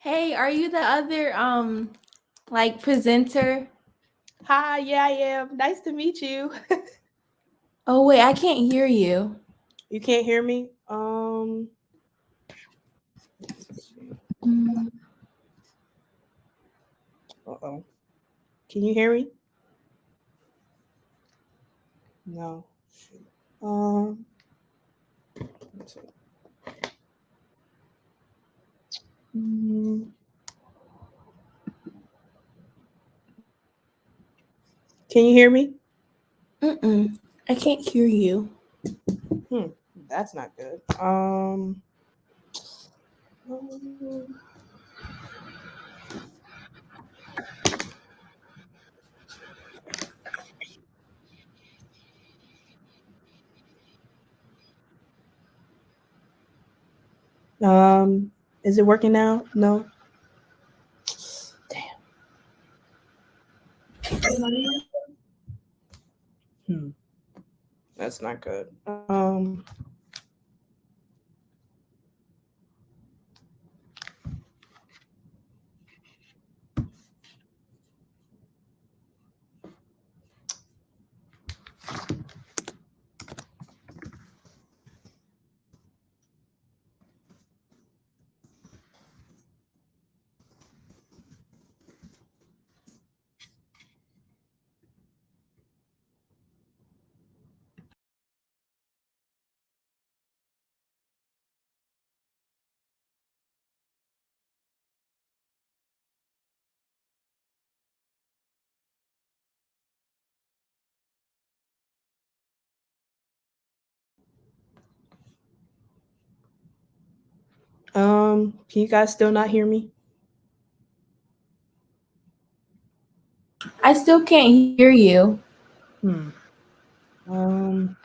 Hey, are you the other presenter? Hi, yeah, I am. Nice to meet you. Oh wait, I can't hear you. You can't hear me? Mm, Uh-oh. Can you hear me? No. Shoot. Let's see. Mm, Can you hear me? I can't hear you. Hmm, that's not good. um, um, is it working now? No. Hmm, that's not good. Can you guys still not hear me? I still can't hear you. Hmm.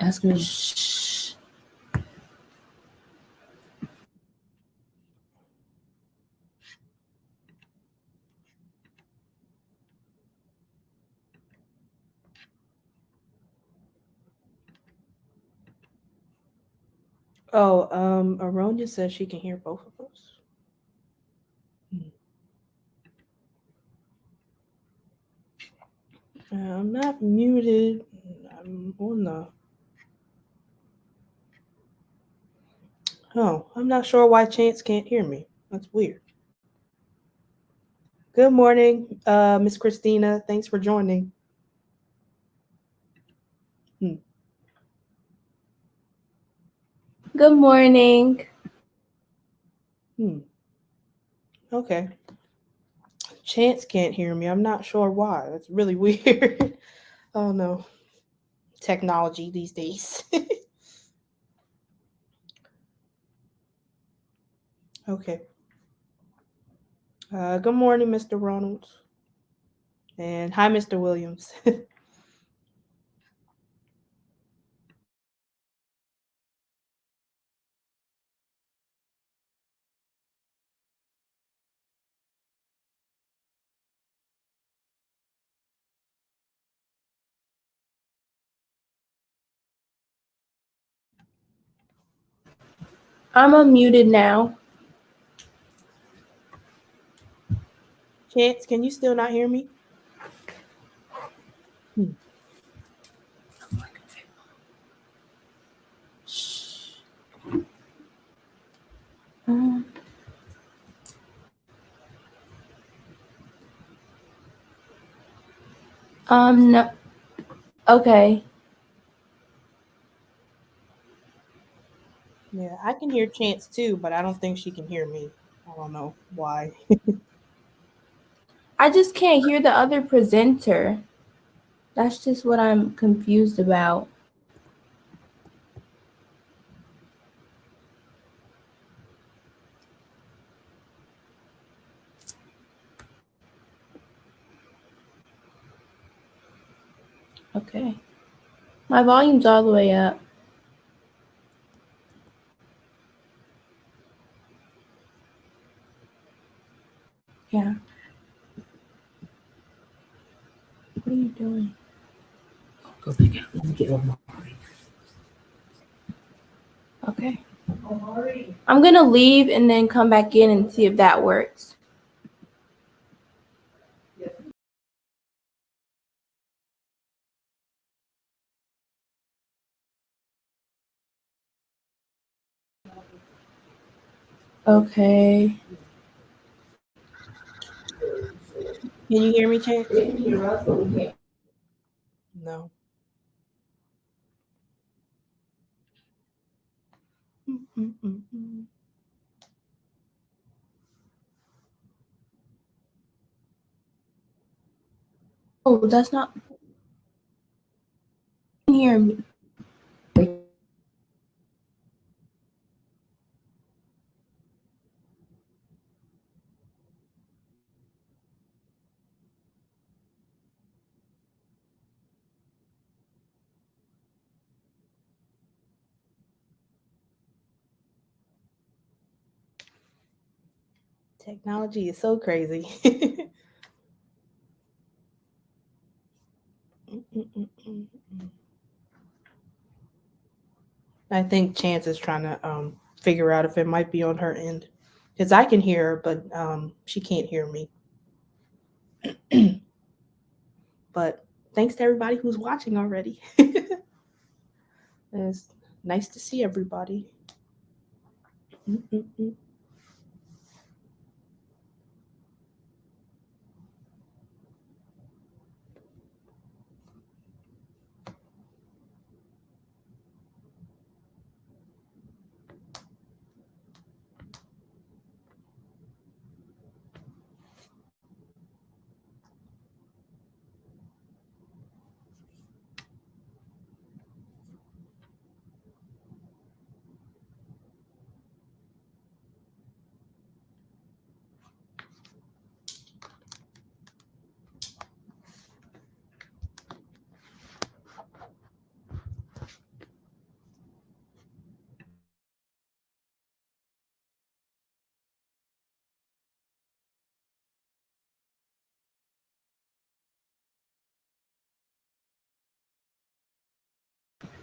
Ask me. Shh. Oh, Aronia says she can hear both of us. Hmm. I'm not muted. I'm on the. Oh, I'm not sure why Chance can't hear me. That's weird. Good morning, Miss Christina. Thanks for joining. Hmm. Good morning. Hmm. Okay. Chance can't hear me. I'm not sure why. That's really weird. Oh no. Technology these days. Okay. Good morning, Mr. Ronalds. And hi, Mr. Williams. I'm unmuted now. Chance, can you still not hear me? Hmm. Shh. Um, no. Okay. Yeah, I can hear Chance too, but I don't think she can hear me. I don't know why. I just can't hear the other presenter. That's just what I'm confused about. Okay. My volume's all the way up. Yeah. What are you doing? Go back out. Let me get one more. Okay. I'm gonna leave and then come back in and see if that works. Okay. Can you hear me, Chance? They can hear us, but we can't. No. Oh, that's not. You can hear me. Technology is so crazy. I think Chance is trying to figure out if it might be on her end, because I can hear her, but she can't hear me. But thanks to everybody who's watching already. It's nice to see everybody. Mm-mm-mm.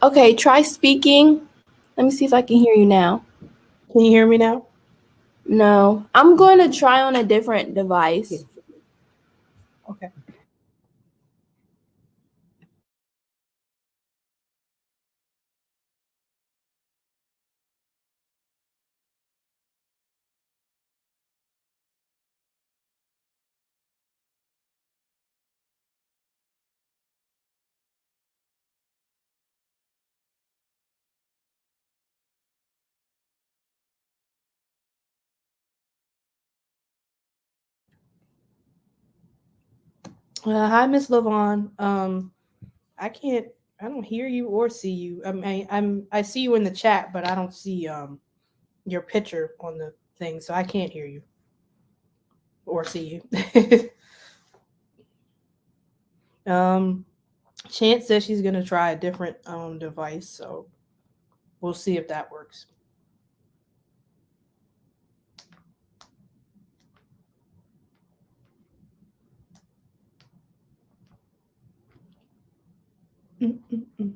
Okay, try speaking. Let me see if I can hear you now. Can you hear me now? No, I'm going to try on a different device. Okay. Hi, Miss LaVon. I can't. I don't hear you or see you. I see you in the chat, but I don't see your picture on the thing, so I can't hear you or see you. um, Chance says she's gonna try a different device, so we'll see if that works. Mm-mm-mm.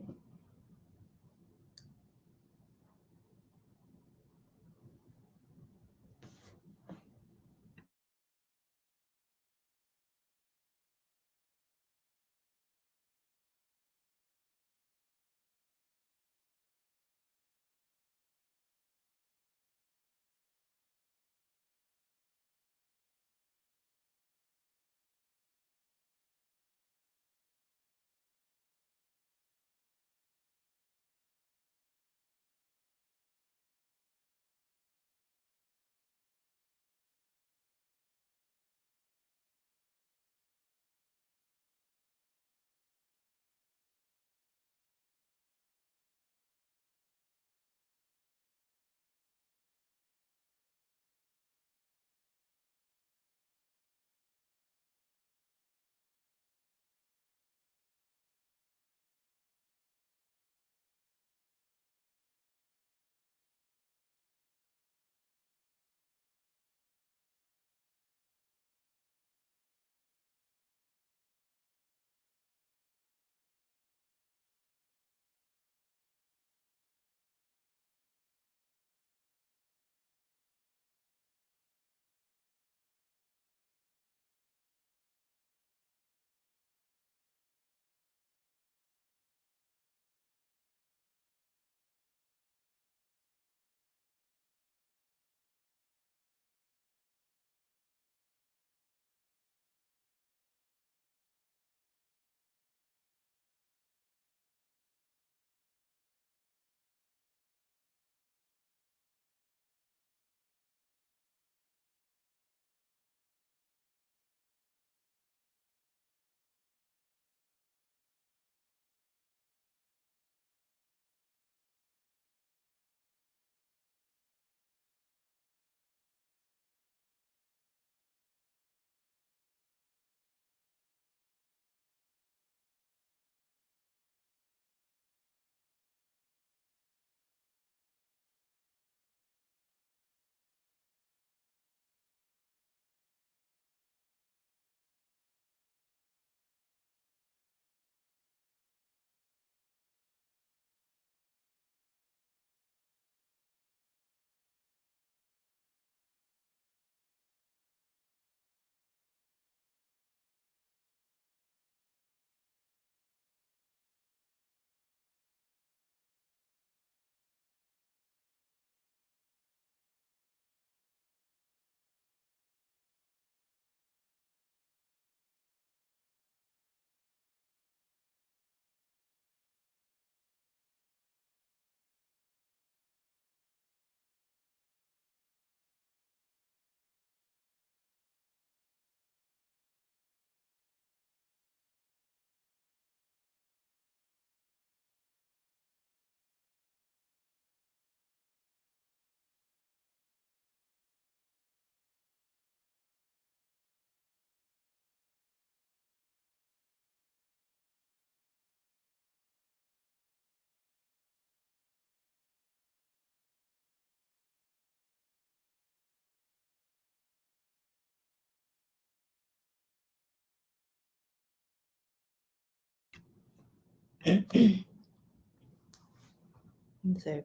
Say,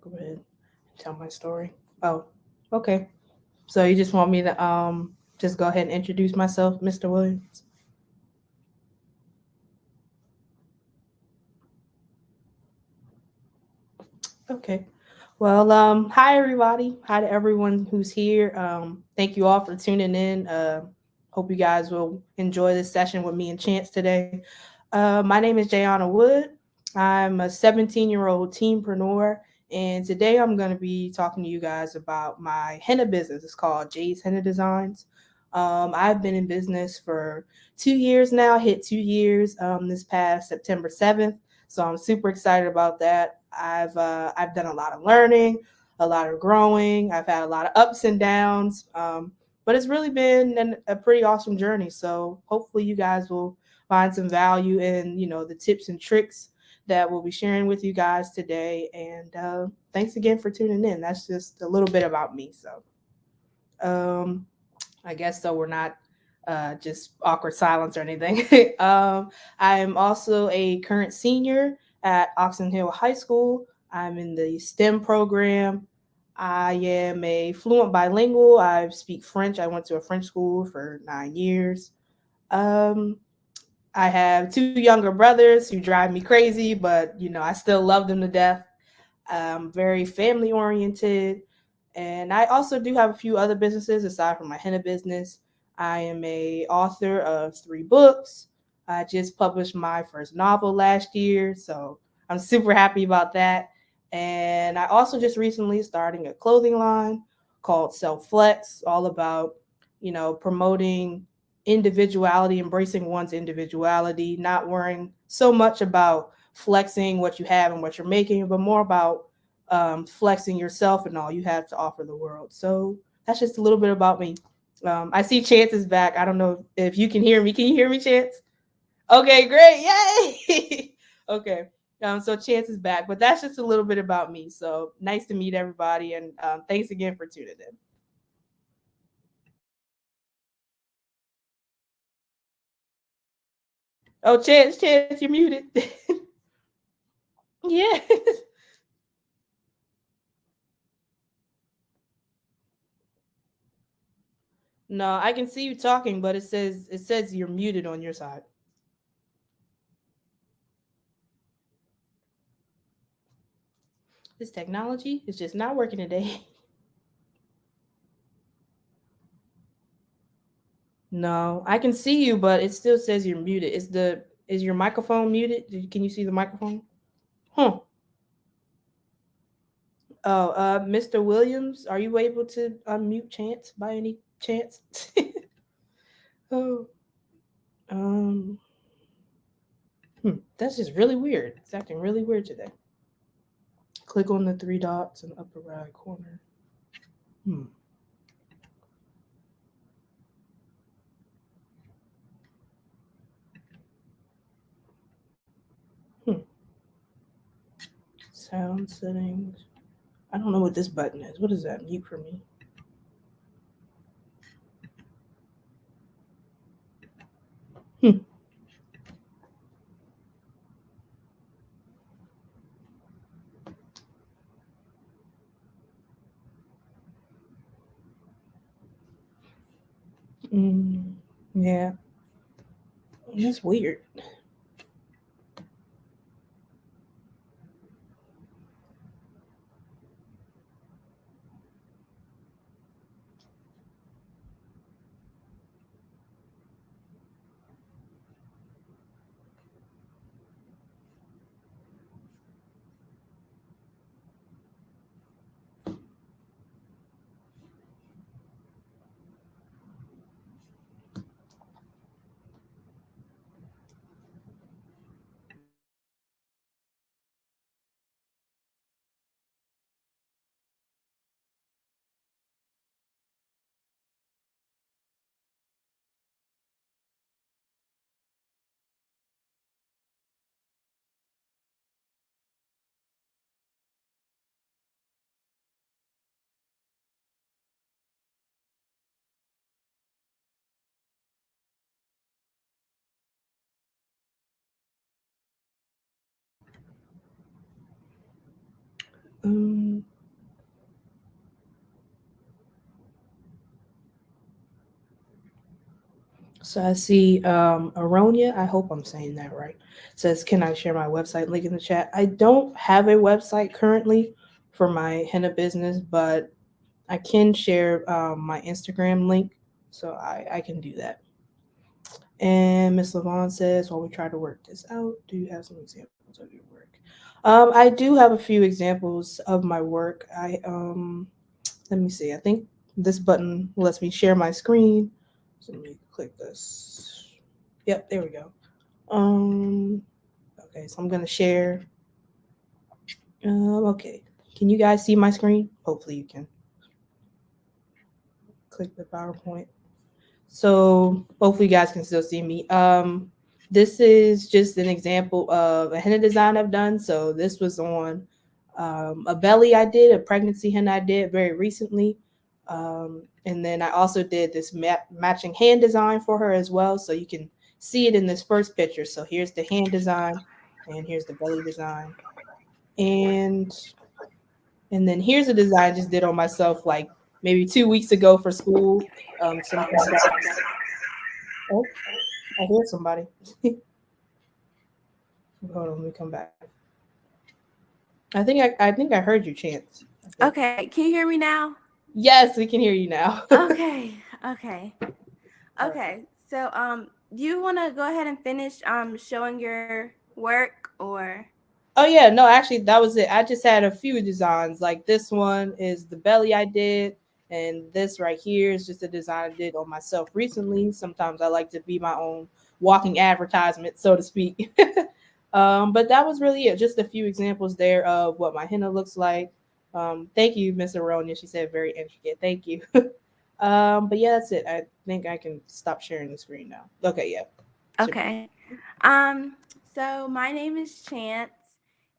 go ahead and tell my story. Oh, okay. So you just want me to just go ahead and introduce myself, Mr. Williams? Okay. Well, hi everybody. Hi to everyone who's here. Thank you all for tuning in. Hope you guys will enjoy this session with me and Chance today. My name is Jayana Wood. I'm a 17-year-old teenpreneur, and today I'm going to be talking to you guys about my henna business. It's called Jay's Henna Designs. I've been in business for 2 years now. Hit 2 years this past September 7th. So I'm super excited about that. I've done a lot of learning, a lot of growing. I've had a lot of ups and downs, but it's really been a pretty awesome journey. So hopefully you guys will find some value in the tips and tricks that we'll be sharing with you guys today. And thanks again for tuning in. That's just a little bit about me. So um, I guess so. We're not just awkward silence or anything. I am also a current senior at Oxon Hill High School. I'm in the STEM program. I am a fluent bilingual. I speak French. I went to a French school for 9 years. Um, I have two younger brothers who drive me crazy, but I still love them to death. I'm very family oriented. And I also do have a few other businesses aside from my henna business. I am a author of 3 books. I just published my first novel last year, so I'm super happy about that. And I also just recently starting a clothing line called Self Flex, all about, promoting individuality, embracing one's individuality, not worrying so much about flexing what you have and what you're making, but more about flexing yourself and all you have to offer the world. So that's just a little bit about me. I see Chance is back. I don't know if you can hear me. Can you hear me, Chance? Okay, great. Yay. Okay. So Chance is back, but that's just a little bit about me. So nice to meet everybody, and thanks again for tuning in. Oh, Chance, you're muted. Yeah. No, I can see you talking, but it says you're muted on your side. This technology is just not working today. No, I can see you, but it still says you're muted. Is your microphone muted? Can you see the microphone? Huh. Oh, Mr. Williams, are you able to unmute Chance by any chance? Oh, um, that's just really weird. It's acting really weird today. Click on the 3 dots in the upper right corner. Hmm. Hmm. Sound settings. I don't know what this button is. What is that? Mute for me. Hmm. Mm, yeah, that's weird. Um, so I see Aronia, I hope I'm saying that right, says, can I share my website link in the chat? I don't have a website currently for my henna business, but I can share my Instagram link, so I can do that. And Miss LaVon says, while we try to work this out, do you have some examples of your work? I do have a few examples of my work. Let me see. I think this button lets me share my screen. So let me click this. Yep, there we go. Okay, so I'm gonna share. Okay, can you guys see my screen? Hopefully you can click the PowerPoint. So hopefully you guys can still see me. This is just an example of a henna design I've done. So this was on a belly I did, a pregnancy henna I did very recently. And then I also did this matching hand design for her as well. So you can see it in this first picture. So here's the hand design and here's the belly design. And and then here's a design I just did on myself like maybe 2 weeks ago for school. Some Oh, I hear somebody. Hold on, let me come back. I think I heard you, Chance. I think. Okay, can you hear me now? Yes, we can hear you now. Okay, okay, Perfect. okay. So, do you want to go ahead and finish showing your work or? Oh yeah, no, actually that was it. I just had a few designs. Like this one is the belly I did, and this right here is just a design I did on myself recently. Sometimes I like to be my own walking advertisement, so to speak. But that was really it. Just a few examples there of what my henna looks like. Thank you, Miss Aronia. She said very intricate. Thank you. But yeah, that's it. I think I can stop sharing the screen now. Okay, yeah. Should be. Okay. Um, so my name is Chance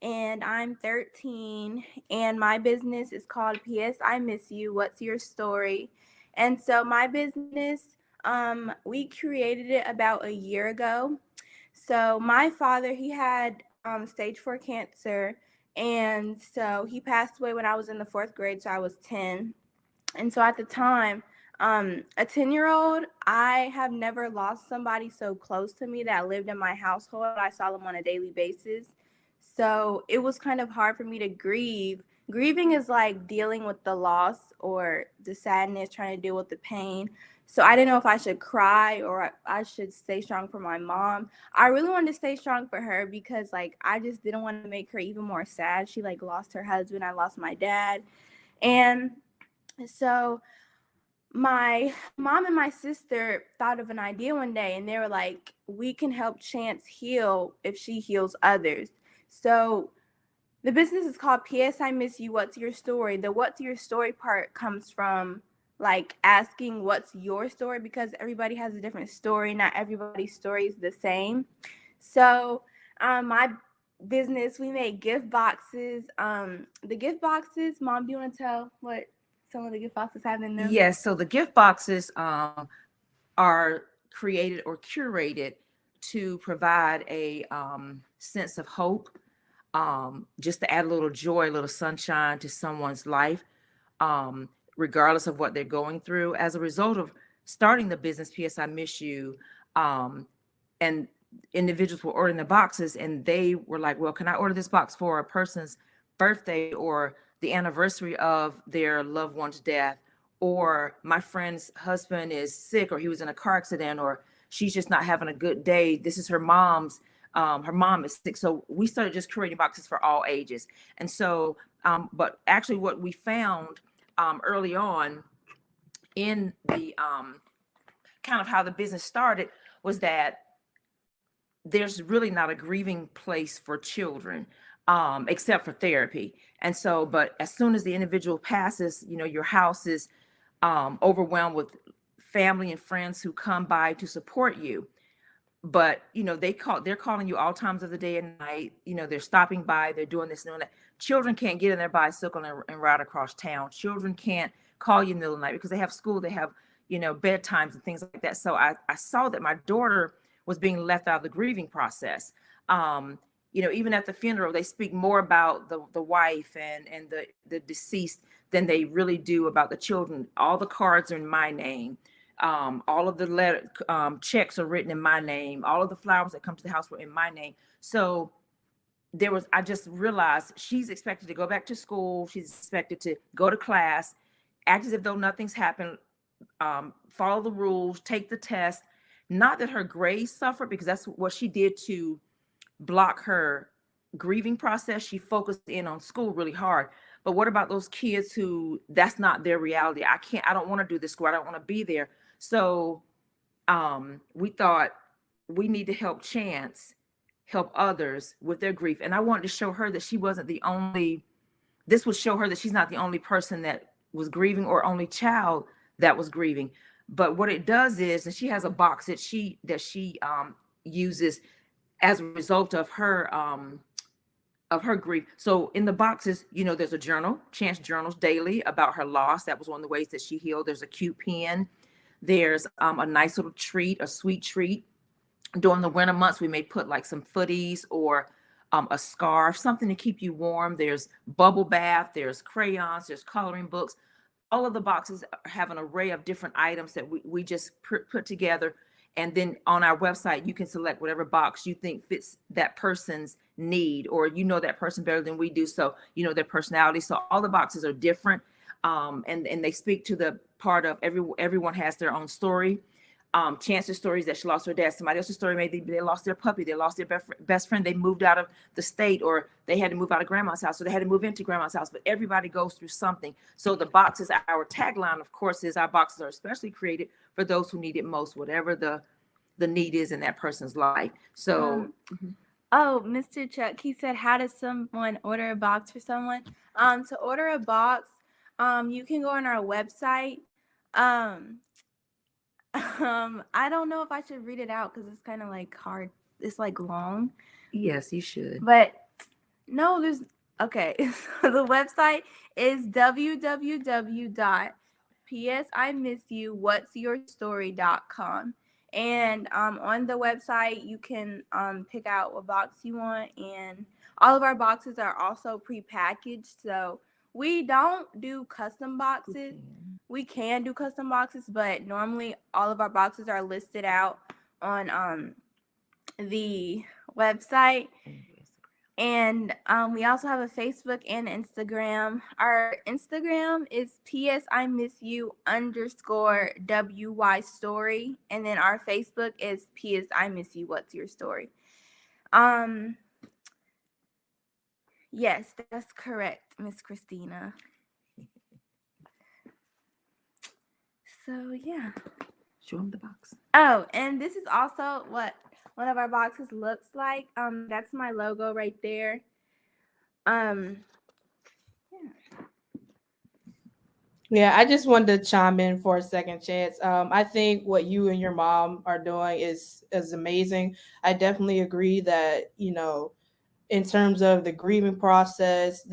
and I'm 13 and my business is called PS I Miss You. What's your story? And so my business, we created it about a year ago. So my father, he had stage 4 cancer, and so he passed away when I was in the 4th grade, so I was 10. And so at the time, a 10-year-old, I have never lost somebody so close to me that lived in my household. I saw them on a daily basis. So it was kind of hard for me to grieve. Grieving is like dealing with the loss or the sadness, trying to deal with the pain. So I didn't know if I should cry or I should stay strong for my mom. I really wanted to stay strong for her because like I just didn't want to make her even more sad. She like lost her husband, I lost my dad. And so my mom and my sister thought of an idea one day and they were like, we can help Chance heal if she heals others. So the business is called PS I Miss You, What's Your Story? The what's your story part comes from like asking what's your story, because everybody has a different story. Not everybody's story is the same. So my business, we make gift boxes. The gift boxes, Mom, do you want to tell what some of the gift boxes have in them? Yes, so the gift boxes are created or curated to provide a sense of hope, just to add a little joy, a little sunshine to someone's life, um, regardless of what they're going through. As a result of starting the business, PS I Miss You, and individuals were ordering the boxes and they were like, well, can I order this box for a person's birthday or the anniversary of their loved one's death? Or my friend's husband is sick, or he was in a car accident, or she's just not having a good day. This is her mom's. Her mom is sick. So we started just creating boxes for all ages. And so, but actually what we found early on in the kind of how the business started was that there's really not a grieving place for children, except for therapy. And so, but as soon as the individual passes, you know, your house is overwhelmed with family and friends who come by to support you. But you know, they're calling you all times of the day and night. You know, they're stopping by, they're doing this and doing that. Children can't get in their bicycle and ride across town. Children can't call you in the middle of the night because they have school, they have, you know, bedtimes and things like that. So I saw that my daughter was being left out of the grieving process. Um, even at the funeral, they speak more about the wife and the deceased than they really do about the children. All the cards are in my name. All of the checks are written in my name. All of the flowers that come to the house were in my name. So I just realized she's expected to go back to school. She's expected to go to class, act as if though nothing's happened, follow the rules, take the test. Not that her grades suffered, because that's what she did to block her grieving process. She focused in on school really hard. But what about those kids who that's not their reality? I don't want to do this school. I don't want to be there. So we thought we need to help Chance help others with their grief. And I wanted to show her that she wasn't the only, this would show her that she's not the only person that was grieving or only child that was grieving. But what it does is, and she has a box that she uses as a result of her grief. So in the boxes, there's a journal. Chance journals daily about her loss. That was one of the ways that she healed. There's a cute pen. There's a nice little treat, a sweet treat. During the winter months, we may put like some footies or a scarf, something to keep you warm. There's bubble bath, there's crayons, there's coloring books. All of the boxes have an array of different items that we just put together. And then on our website, you can select whatever box you think fits that person's need, or that person better than we do. So, their personality. So all the boxes are different. And they speak to the part of everyone has their own story. Chance's story is that she lost her dad. Somebody else's story, maybe they lost their puppy, they lost their best friend, they moved out of the state, or they had to move out of grandma's house, so they had to move into grandma's house. But everybody goes through something. So the boxes, our tagline, of course, is our boxes are especially created for those who need it most, whatever the need is in that person's life. So oh, Mr. Chuck, he said, how does someone order a box for someone? To order a box, you can go on our website. I don't know if I should read it out because it's kind of like hard. It's like long. Yes, you should. But no, okay. So the website is www.psimissyouvhatsyourstory.com. And on the website, you can pick out what box you want. And all of our boxes are also prepackaged. So we don't do custom boxes. We can do custom boxes, but normally all of our boxes are listed out on the website. And we also have a Facebook and Instagram. Our Instagram is PSIMissYou_WY story. And then our Facebook is PSIMissYou What's Your Story. Yes, that's correct, Miss Christina. So yeah. Show them the box. Oh, and this is also what one of our boxes looks like. That's my logo right there. Yeah, I just wanted to chime in for a second, Chance. I think what you and your mom are doing is amazing. I definitely agree that, in terms of the grieving process,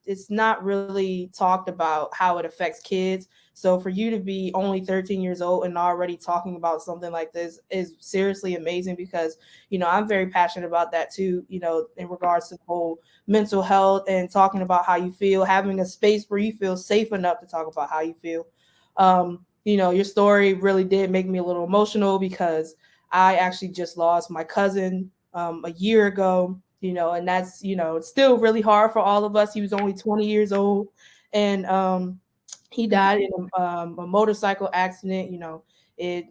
it's not really talked about how it affects kids. So for you to be only 13 years old and already talking about something like this is seriously amazing, because, I'm very passionate about that too, in regards to the whole mental health and talking about how you feel, having a space where you feel safe enough to talk about how you feel. Your story really did make me a little emotional, because I actually just lost my cousin a year ago. And that's, it's still really hard for all of us. He was only 20 years old, and he died in a motorcycle accident. It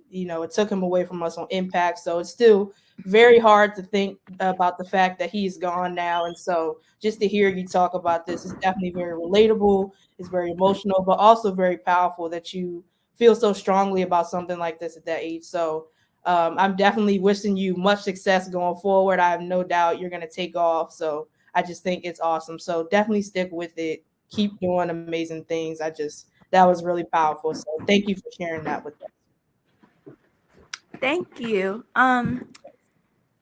took him away from us on impact. So it's still very hard to think about the fact that he's gone now. And so just to hear you talk about this is definitely very relatable. It's very emotional, but also very powerful that you feel so strongly about something like this at that age. So I'm definitely wishing you much success going forward. I have no doubt you're going to take off. So I just think it's awesome. So definitely stick with it. Keep doing amazing things. That was really powerful. So thank you for sharing that with us. Thank you.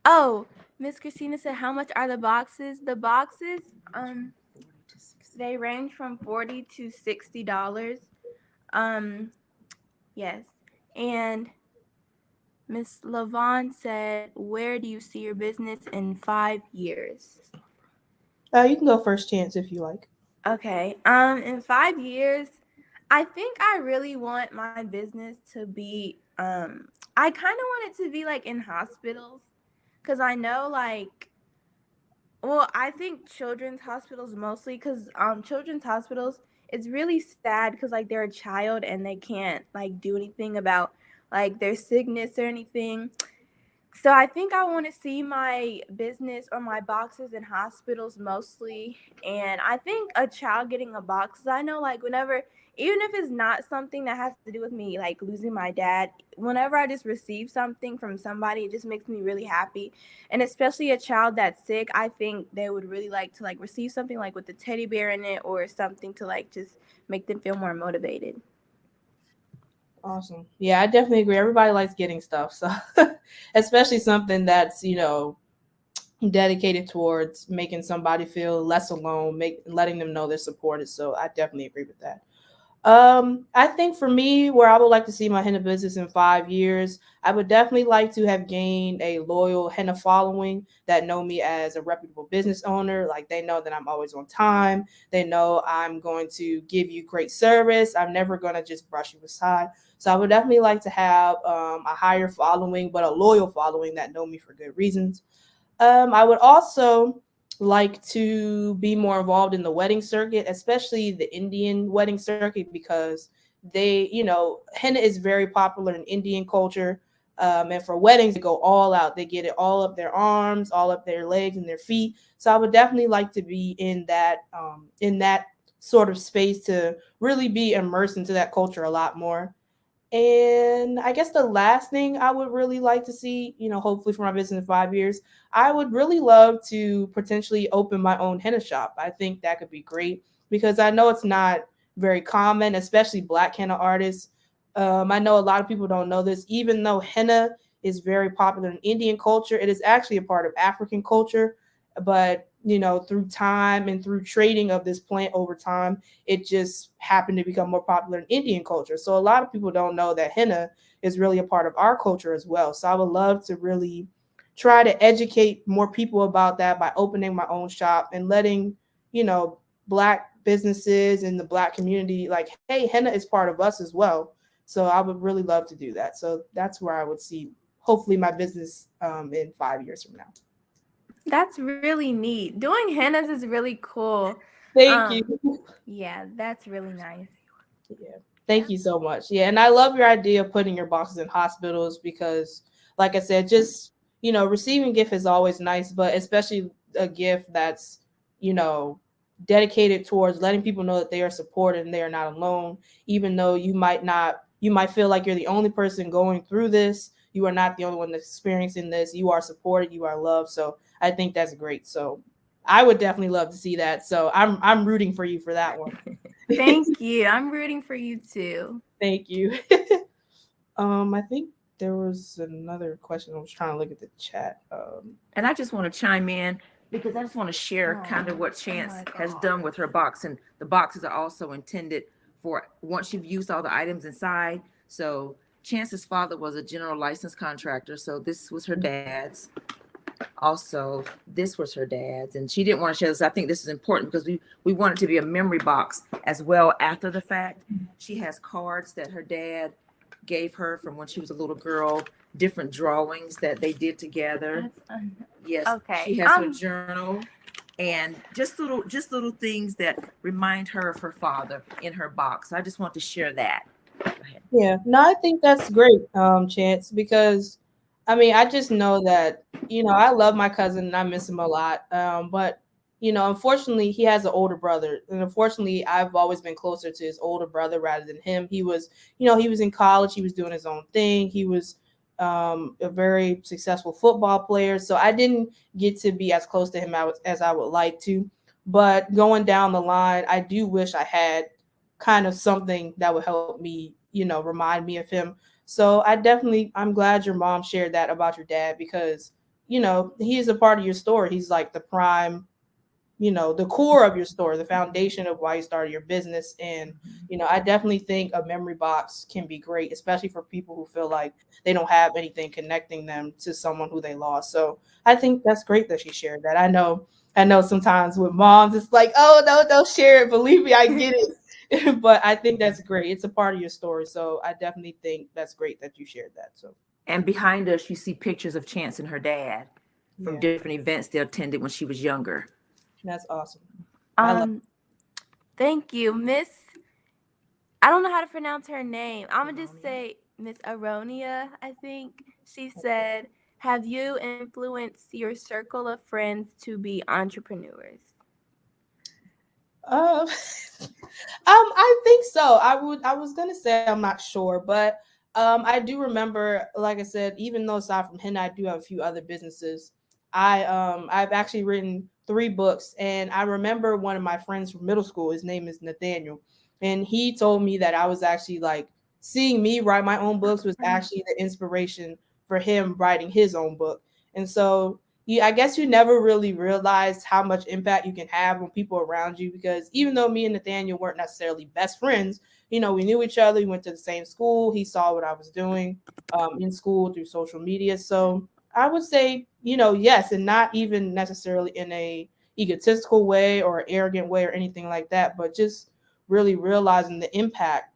Oh, Miss Christina said, how much are the boxes? The boxes, they range from $40 to $60. Yes. And Miss LaVon said, "Where do you see your business in 5 years?" You can go first, Chance, if you like. Okay. In 5 years, I think I really want my business to be. I kind of want it to be like in hospitals, cause I know like. Well, I think children's hospitals mostly, cause children's hospitals, it's really sad, cause like they're a child and they can't like do anything about like their sickness or anything. So I think I want to see my business or my boxes in hospitals mostly. And I think a child getting a box, 'cause I know like whenever, even if it's not something that has to do with me, like losing my dad, whenever I just receive something from somebody, it just makes me really happy. And especially a child that's sick, I think they would really like to like receive something like with a teddy bear in it or something to like just make them feel more motivated. Awesome. Yeah, I definitely agree. Everybody likes getting stuff, so especially something that's dedicated towards making somebody feel less alone, letting them know they're supported. So I definitely agree with that. I think for me, where I would like to see my henna business in 5 years, I would definitely like to have gained a loyal henna following that know me as a reputable business owner. Like they know that I'm always on time. They know I'm going to give you great service. I'm never going to just brush you aside. So I would definitely like to have a higher following, but a loyal following that know me for good reasons. I would also like to be more involved in the wedding circuit, especially the Indian wedding circuit, because henna is very popular in Indian culture. And for weddings, they go all out. They get it all up their arms, all up their legs and their feet. So I would definitely like to be in that sort of space to really be immersed into that culture a lot more. And I guess the last thing I would really like to see, hopefully for my business in 5 years, I would really love to potentially open my own henna shop. I think that could be great because I know it's not very common, especially Black henna artists. I know a lot of people don't know this. Even though henna is very popular in Indian culture, it is actually a part of African culture. But, through time and through trading of this plant over time, it just happened to become more popular in Indian culture. So a lot of people don't know that henna is really a part of our culture as well. So I would love to really try to educate more people about that by opening my own shop and letting, Black businesses and the Black community like, hey, henna is part of us as well. So I would really love to do that. So that's where I would see hopefully my business in 5 years from now. That's really neat. Doing hennas is really cool. Thank Um, you. yeah, that's really nice. Yeah. Thank you so much. Yeah, and I love your idea of putting your boxes in hospitals because, like I said, just receiving gift is always nice, but especially a gift that's you know dedicated towards letting people know that they are supported and they are not alone, even though you might feel like you're the only person going through this. You are not the only one that's experiencing this. You are supported. You are loved. So I think that's great. So I would definitely love to see that. So I'm rooting for you for that one. Thank you. I'm rooting for you too. Thank you. I think there was another question. I was trying to look at the chat. And I just want to chime in because I just want to share kind of what Oh Chance my has God. done with her box. And the boxes are also intended for once you've used all the items inside. So Chance's father was a general license contractor. So this was her dad's. Also, this was her dad's. And she didn't want to share this. I think this is important because we want it to be a memory box as well after the fact. She has cards that her dad gave her from when she was a little girl, different drawings that they did together. Yes. Okay. She has her journal and just little things that remind her of her father in her box. I just want to share that. Go ahead. Yeah, no, I think that's great, Chance, because I mean, I just know that, I love my cousin and I miss him a lot. But, unfortunately, he has an older brother. And unfortunately, I've always been closer to his older brother rather than him. He was in college, he was doing his own thing. He was a very successful football player. So I didn't get to be as close to him as I would like to. But going down the line, I do wish I had kind of something that would help me, remind me of him. So I'm glad your mom shared that about your dad because, he is a part of your story. He's like the prime the core of your story, the foundation of why you started your business. And I definitely think a memory box can be great, especially for people who feel like they don't have anything connecting them to someone who they lost. So I think that's great that she shared that. I know sometimes with moms it's like, oh no, don't share it, believe me, I get it. But I think that's great. It's a part of your story, so I definitely think that's great that you shared that. So And behind us, you see pictures of Chance and her dad from yeah, different events they attended when she was younger. that's awesome. I love Um, thank you, Miss. I don't know how to pronounce her name. I'm gonna just say Miss Aronia, I think. She said, "Have you influenced your circle of friends to be entrepreneurs?" Um, I think so. I was gonna say I'm not sure, but I do remember, like I said, even though aside from henna, I do have a few other businesses. I've actually written 3 books, and I remember one of my friends from middle school. His name is Nathaniel, and he told me that I was actually like seeing me write my own books was actually the inspiration for him writing his own book, and so I guess you never really realized how much impact you can have on people around you, because even though me and Nathaniel weren't necessarily best friends, we knew each other. We went to the same school. He saw what I was doing in school through social media. So I would say, yes, and not even necessarily in a egotistical way or arrogant way or anything like that, but just really realizing the impact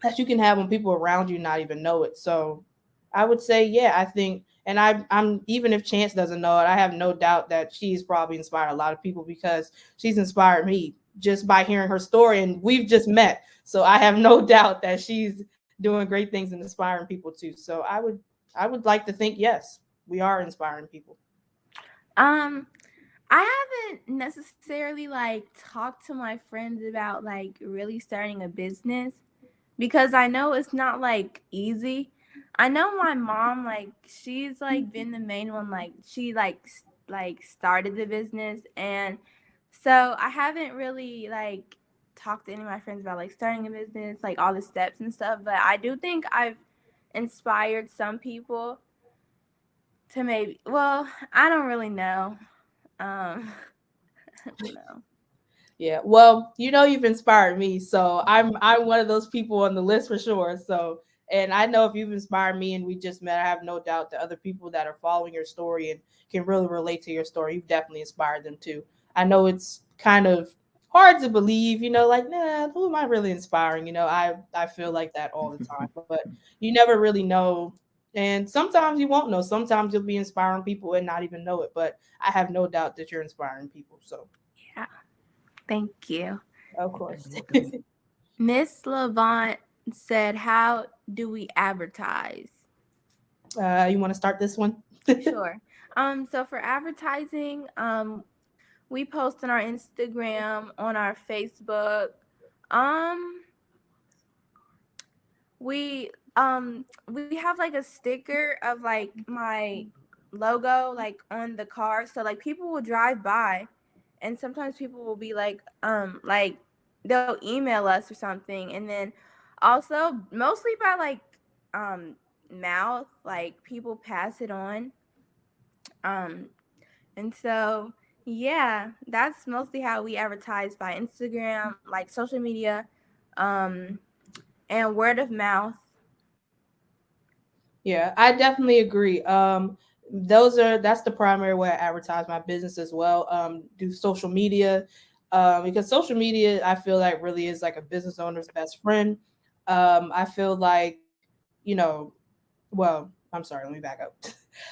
that you can have on people around you not even know it. So I would say, yeah, I think, and I'm even if Chance doesn't know it, I have no doubt that she's probably inspired a lot of people, because she's inspired me just by hearing her story, and we've just met. So I have no doubt that she's doing great things and inspiring people too. So I would like to think, yes, we are inspiring people. Um, I haven't necessarily like talked to my friends about like really starting a business because I know it's not like easy. I know my mom like she's like been the main one, like she like started the business, and so I haven't really like talked to any of my friends about like starting a business, like all the steps and stuff, but I do think I've inspired some people to maybe, well, I don't really know. Um I don't know. Yeah, well, you've inspired me, so I'm one of those people on the list for sure. So, and I know if you've inspired me and we just met, I have no doubt that other people that are following your story and can really relate to your story, you've definitely inspired them too. I know it's kind of hard to believe, like, nah, who am I really inspiring? I feel like that all the time, but you never really know. And sometimes you won't know. Sometimes you'll be inspiring people and not even know it. But I have no doubt that you're inspiring people. So, Yeah. Thank you. of course. Miss LaVon said, "How do we advertise?" You want to start this one? Sure. So for advertising, we post on our Instagram, on our Facebook. Um, we have like a sticker of like my logo like on the car, so like people will drive by, and sometimes people will be like they'll email us or something, and then also mostly by like um mouth, like people pass it on. um and so yeah, that's mostly how we advertise, by Instagram, like social media, um and word of mouth. Yeah, I definitely agree. That's the primary way I advertise my business as well. Do social media, because social media I feel like really is like a business owner's best friend. I feel like, you know, well, I'm sorry, let me back up.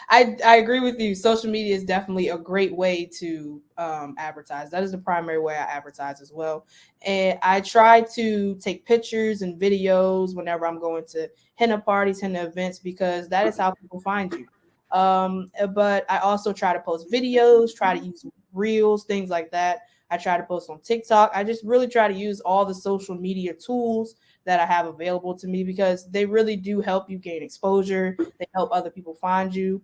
I agree with you. Social media is definitely a great way to advertise. That is the primary way I advertise as well. And I try to take pictures and videos whenever I'm going to henna parties, henna events, because that is how people find you. But I also try to post videos, try to use reels, things like that. I try to post on TikTok. I just really try to use all the social media tools that I have available to me, because they really do help you gain exposure. They help other people find you.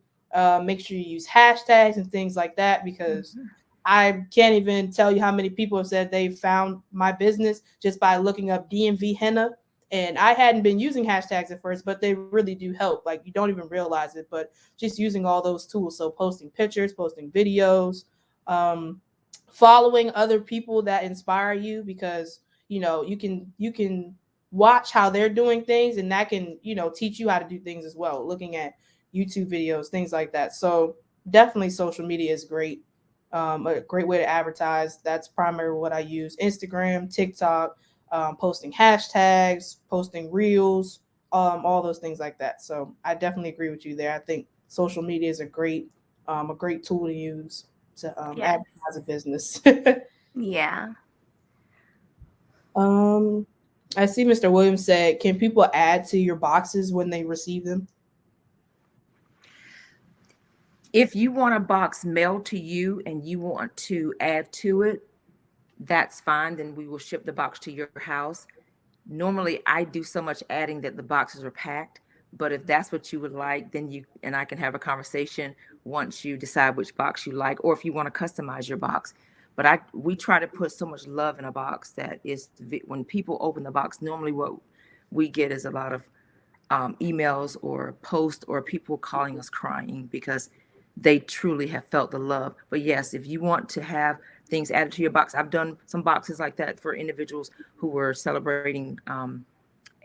Make sure you use hashtags and things like that, because I can't even tell you how many people have said they found my business just by looking up DMV henna. And I hadn't been using hashtags at first, but they really do help. Like, you don't even realize it, but just using all those tools. So posting pictures, posting videos, um, following other people that inspire you, because you can watch how they're doing things, and that can teach you how to do things as well, looking at YouTube videos, things like that. So definitely social media is great. A great way to advertise. That's primarily what I use: Instagram, TikTok, posting hashtags, posting reels, all those things like that. So I definitely agree with you there. I think social media is a great tool to use to Yes. advertise a business. Yeah. um, I see Mr. Williams said, "Can people add to your boxes when they receive them?" If you want a box mailed to you and you want to add to it, that's fine. Then we will ship the box to your house. Normally, I do so much adding that the boxes are packed. But if that's what you would like, then you and I can have a conversation once you decide which box you like, or if you want to customize your box. But we try to put so much love in a box that is, when people open the box, normally what we get is a lot of emails or posts or people calling us crying because they truly have felt the love. But yes, if you want to have things added to your box, I've done some boxes like that for individuals who were celebrating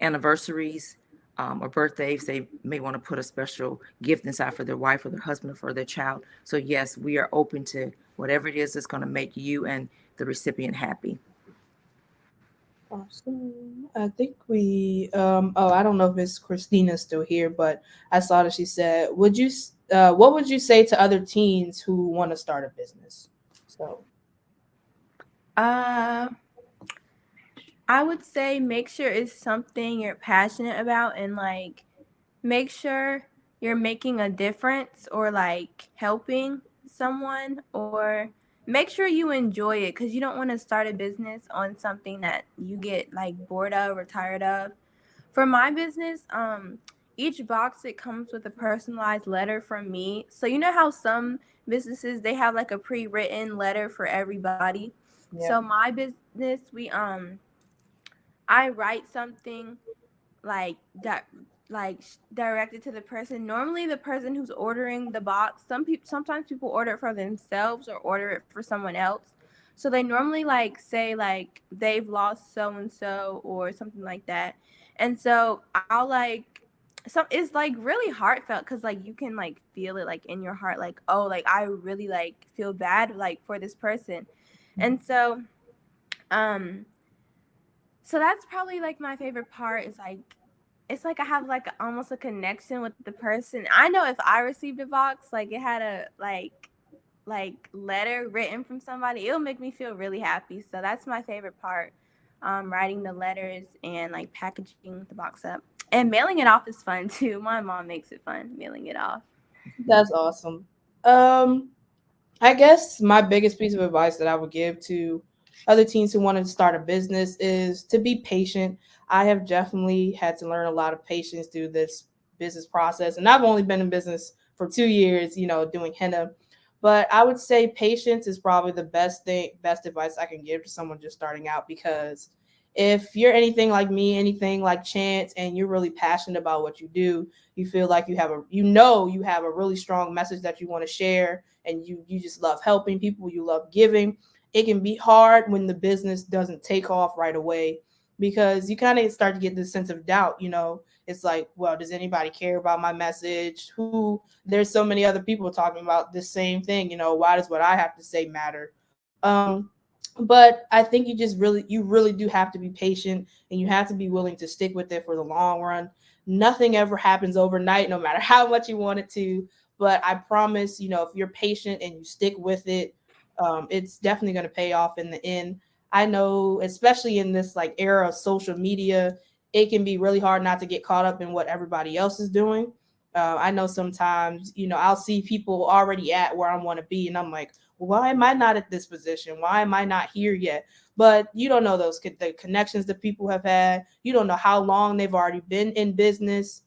anniversaries or birthdays. They may want to put a special gift inside for their wife or their husband or for their child. So yes, we are open to whatever it is that's going to make you and the recipient happy. Awesome. I think we I don't know if Miss Christina's still here, but I saw that she said, what would you say to other teens who want to start a business? So Uh, I would say make sure it's something you're passionate about, and like make sure you're making a difference or like helping someone, or make sure you enjoy it, because you don't want to start a business on something that you get like bored of or tired of. For my business, each box it comes with a personalized letter from me. So you know how some businesses they have like a pre-written letter for everybody. So yeah. my business, I write something like that, like directed to the person. Normally the person who's ordering the box, sometimes people order it for themselves or order it for someone else. So they normally like say like they've lost so and so or something like that. And so I'll like some it's like really heartfelt, because like you can like feel it like in your heart, like, oh, like I really like feel bad like for this person. And um so that's probably like my favorite part, is like it's like I have like almost a connection with the person. I know if I received a box, like it had a like letter written from somebody, it'll make me feel really happy. So that's my favorite part. Writing the letters and like packaging the box up. And mailing it off is fun too. My mom makes it fun mailing it off. That's awesome. Um, I guess my biggest piece of advice that I would give to other teens who want to start a business is to be patient. I have definitely had to learn a lot of patience through this business process, and I've only been in business for 2 years, doing henna. But I would say patience is probably the best advice I can give to someone just starting out, because if you're anything like me, anything like Chance, and you're really passionate about what you do, you feel like you have a really strong message that you want to share, and you just love helping people, you love giving. It can be hard when the business doesn't take off right away, because you kind of start to get this sense of doubt. It's like, well, does anybody care about my message? Who There's so many other people talking about the same thing. Why does what I have to say matter? But I think you really do have to be patient, and you have to be willing to stick with it for the long run. Nothing ever happens overnight, no matter how much you want it to. But I promise, if you're patient and you stick with it, it's definitely going to pay off in the end. I know, especially in this like era of social media, it can be really hard not to get caught up in what everybody else is doing. I know sometimes, I'll see people already at where I want to be, and I'm like, well, why am I not at this position? Why am I not here yet? But you don't know the connections that people have had. You don't know how long they've already been in business.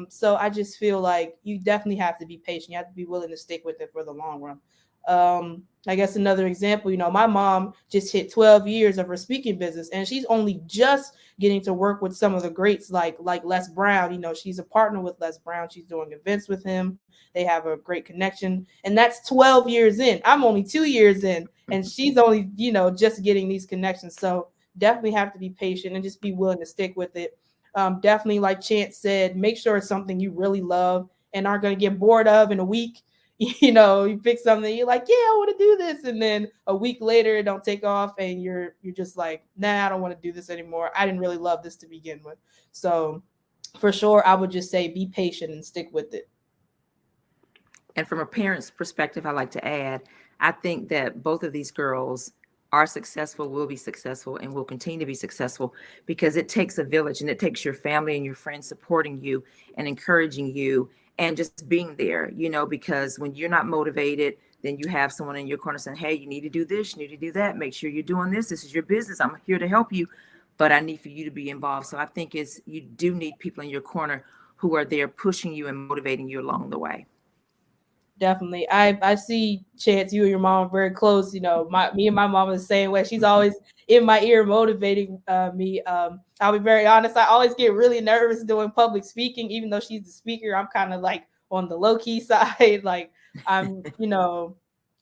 So I just feel like you definitely have to be patient. You have to be willing to stick with it for the long run. I guess another example, my mom just hit 12 years of her speaking business, and she's only just getting to work with some of the greats like Les Brown. She's a partner with Les Brown. She's doing events with him. They have a great connection, and that's 12 years in. I'm only 2 years in, and she's only, just getting these connections. So definitely have to be patient and just be willing to stick with it. Definitely, like Chance said, make sure it's something you really love and aren't going to get bored of in a week. You pick something, you're like, yeah, I want to do this, and then a week later it don't take off, and you're just like, nah, I don't want to do this anymore. I didn't really love this to begin with. So for sure, I would just say be patient and stick with it. And from a parent's perspective, I like to add, I think that both of these girls are successful, will be successful, and will continue to be successful because it takes a village, and it takes your family and your friends supporting you and encouraging you and just being there, because when you're not motivated, then you have someone in your corner saying, hey, you need to do this, you need to do that, make sure you're doing this. This is your business. I'm here to help you, but I need for you to be involved. So I think you do need people in your corner who are there pushing you and motivating you along the way. Definitely. I see, Chance, you and your mom are very close. Me and my mom are the same way. She's always in my ear motivating me. I'll be very honest. I always get really nervous doing public speaking, even though she's the speaker. I'm kind of like on the low key side. Like I'm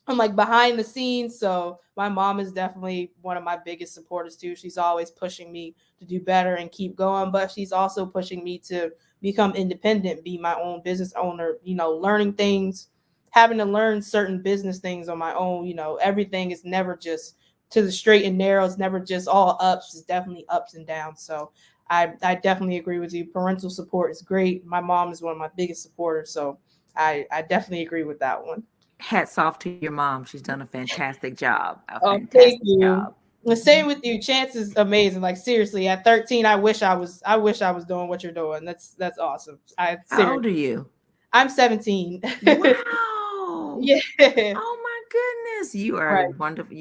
like behind the scenes. So my mom is definitely one of my biggest supporters too. She's always pushing me to do better and keep going, but she's also pushing me to become independent, be my own business owner, learning things, having to learn certain business things on my own. Everything is never just to the straight and narrow. It's never just all ups. It's definitely ups and downs. So I definitely agree with you. Parental support is great. My mom is one of my biggest supporters. So I definitely agree with that one. Hats off to your mom. She's done a fantastic job. Thank you. The same with you. Chance is amazing. Like seriously, at 13, I wish I was doing what you're doing. That's awesome. How old are you? I'm 17. Wow. Yeah. Oh my goodness. You are Right. wonderful.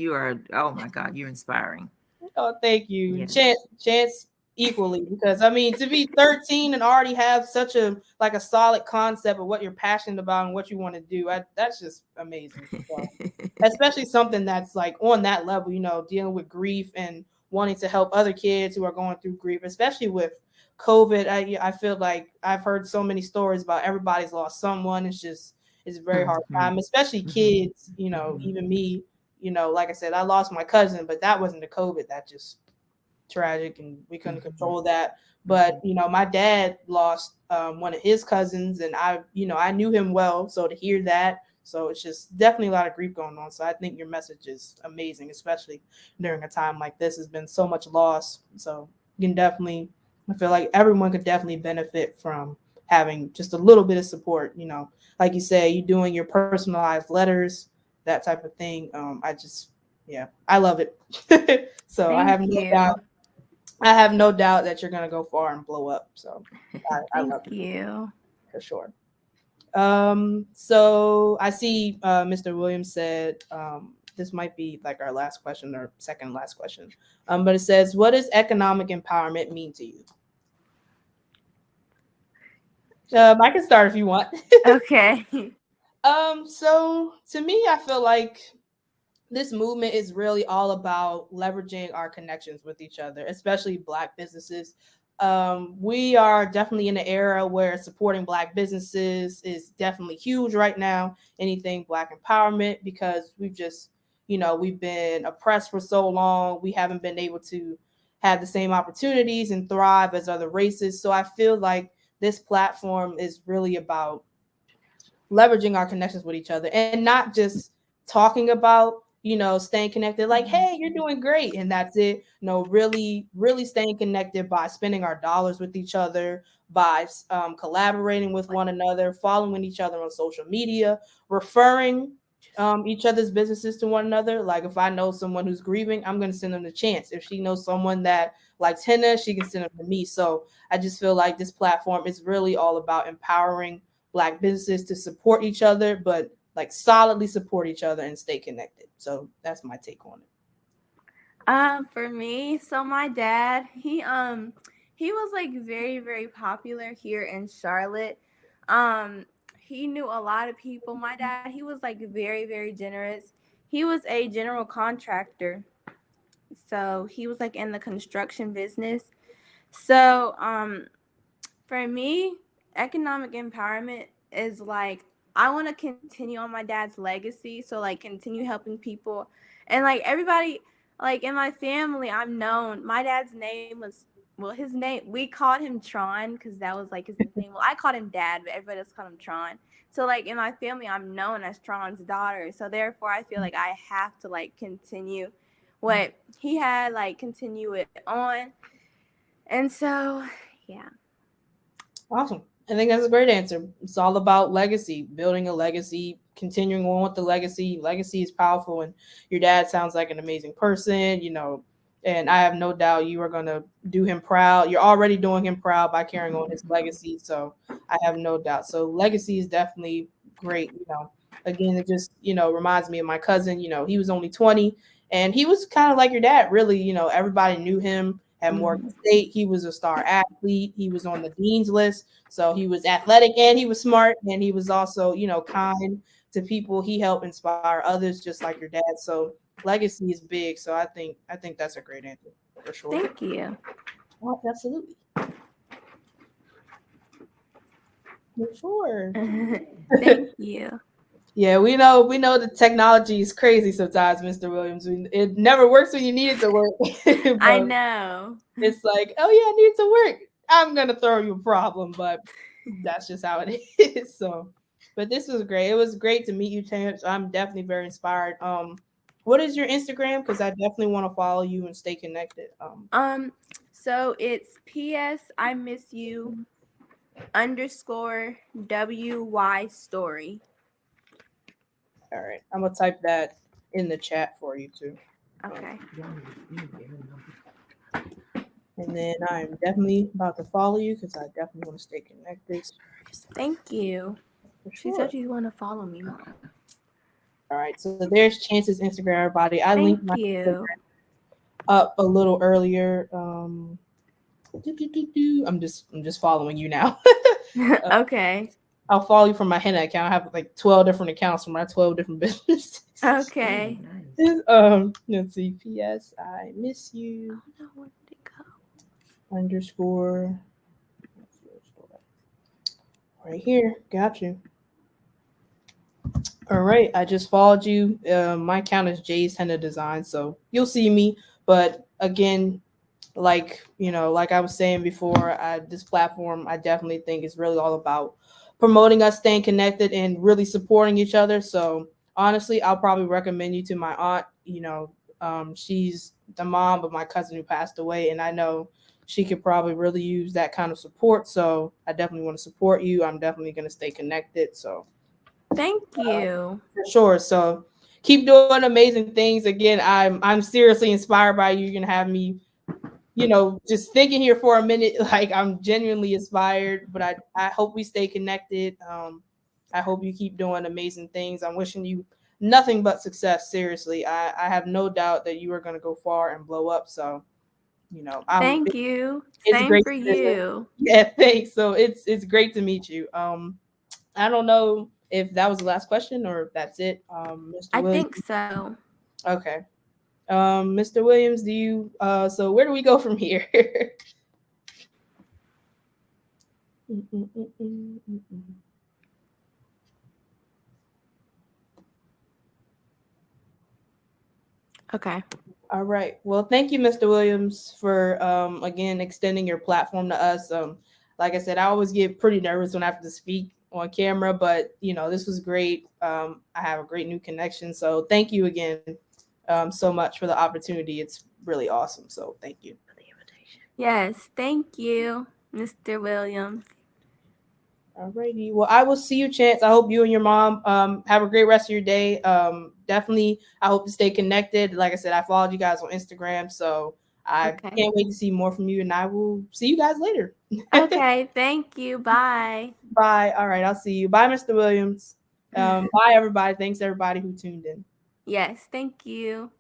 Oh my God, you're inspiring. Oh, thank you. Yes. Chance equally, because to be 13 and already have such a solid concept of what you're passionate about and what you want to do, that's just amazing. So, especially something that's like on that level, dealing with grief and wanting to help other kids who are going through grief, especially with COVID. I feel like I've heard so many stories about everybody's lost someone. It's a very hard time, especially kids, even me, like I said, I lost my cousin, but that wasn't the COVID. That just tragic, and we couldn't control that. But my dad lost one of his cousins, and I knew him well, so to hear that, so it's just definitely a lot of grief going on. So I think your message is amazing, especially during a time like this. Has been so much loss, so you can definitely, I feel like everyone could definitely benefit from having just a little bit of support. Like you say, you doing your personalized letters, that type of thing. I love it. So I have no doubt that you're gonna go far and blow up. So I love you for sure. So I see Mr. Williams said this might be like our last question or second last question. But it says, what does economic empowerment mean to you? I can start if you want. Okay. So to me, I feel like this movement is really all about leveraging our connections with each other, especially Black businesses. We are definitely in an era where supporting Black businesses is definitely huge right now. Anything Black empowerment, because we've been oppressed for so long. We haven't been able to have the same opportunities and thrive as other races. So I feel like this platform is really about leveraging our connections with each other and not just talking about, staying connected like, hey, you're doing great, and that's it. No, really, really staying connected by spending our dollars with each other, by collaborating with one another, following each other on social media, referring each other's businesses to one another. Like if I know someone who's grieving, I'm going to send them the Chance. If she knows someone that likes henna, she can send them to me. So I just feel like this platform is really all about empowering Black businesses to support each other, but like solidly support each other and stay connected. So that's my take on it. For me, so my dad, he was like very, very popular here in Charlotte. he knew a lot of people. My dad, he was like very, very generous. He was a general contractor. So he was like in the construction business. So for me, economic empowerment is like I want to continue on my dad's legacy. So like continue helping people. And like everybody like in my family, I'm known. My dad's name was his name we called him Tron because that was like his nickname. Well, I called him Dad, but everybody else called him Tron. So like in my family, I'm known as Tron's daughter. So therefore, I feel like I have to like continue what he had, like continue it on. And so, yeah. Awesome. I think that's a great answer. It's all about legacy, building a legacy, continuing on with the legacy. Legacy is powerful, and your dad sounds like an amazing person, and I have no doubt you are going to do him proud. You're already doing him proud by carrying on his legacy, so I have no doubt. So legacy is definitely great. Again, it just, reminds me of my cousin. He was only 20, and he was kind of like your dad, really. Everybody knew him at Morgan State. He was a star athlete. He was on the dean's list. So he was athletic and he was smart, and he was also, kind to people. He helped inspire others just like your dad. So legacy is big. So I think that's a great answer for sure. Thank you. Oh, absolutely. For sure. Thank you. Yeah, we know the technology is crazy sometimes, Mr. Williams. It never works when you need it to work. I know. It's like, oh yeah, I need it to work. I'm gonna throw you a problem, but that's just how it is. So, but this was great. It was great to meet you, Chance. I'm definitely very inspired. What is your Instagram? Because I definitely want to follow you and stay connected. So it's PS I miss you _WY story. All right, I'm gonna type that in the chat for you too. Okay. And then I'm definitely about to follow you because I definitely want to stay connected. Thank you. For She sure. said you want to follow me, Mom. All right, so there's Chance's Instagram, everybody. I linked my Thank you. Instagram up a little earlier. I'm just following you now. Okay. I'll follow you from my henna account. I have like 12 different accounts from my 12 different businesses. Okay. Let's see. PS I miss you I don't know where to go. _ right here. Got you. All right, I just followed you. My account is Jay's Henna Design, so you'll see me. But again, like I was saying before, this platform I definitely think is really all about promoting us, staying connected, and really supporting each other. So honestly, I'll probably recommend you to my aunt. She's the mom of my cousin who passed away, and I know she could probably really use that kind of support. So I definitely want to support you. I'm definitely going to stay connected. So Thank you. for sure. So keep doing amazing things. Again, I'm seriously inspired by you. You're gonna have me, just thinking here for a minute. Like I'm genuinely inspired. But I hope we stay connected. I hope you keep doing amazing things. I'm wishing you nothing but success. Seriously, I have no doubt that you are gonna go far and blow up. So, Thank you. It's Same great for to- you. Yeah, thanks. So it's great to meet you. I don't know if that was the last question or if that's it. Mr. I Williams. think so. Okay. Mr. Williams, do you so where do we go from here? Okay. All right. Well, thank you, Mr. Williams, for again extending your platform to us. Like I said, I always get pretty nervous when I have to speak on camera, but this was great. I have a great new connection. So thank you again so much for the opportunity. It's really awesome. So thank you for the invitation. Yes. Thank you, Mr. Williams. Alrighty. Well, I will see you, Chance. I hope you and your mom have a great rest of your day. Definitely, I hope to stay connected. Like I said, I followed you guys on Instagram, so I can't wait to see more from you, and I will see you guys later. Okay. Thank you. Bye. Bye. All right. I'll see you. Bye, Mr. Williams. Bye, everybody. Thanks, everybody who tuned in. Yes. Thank you.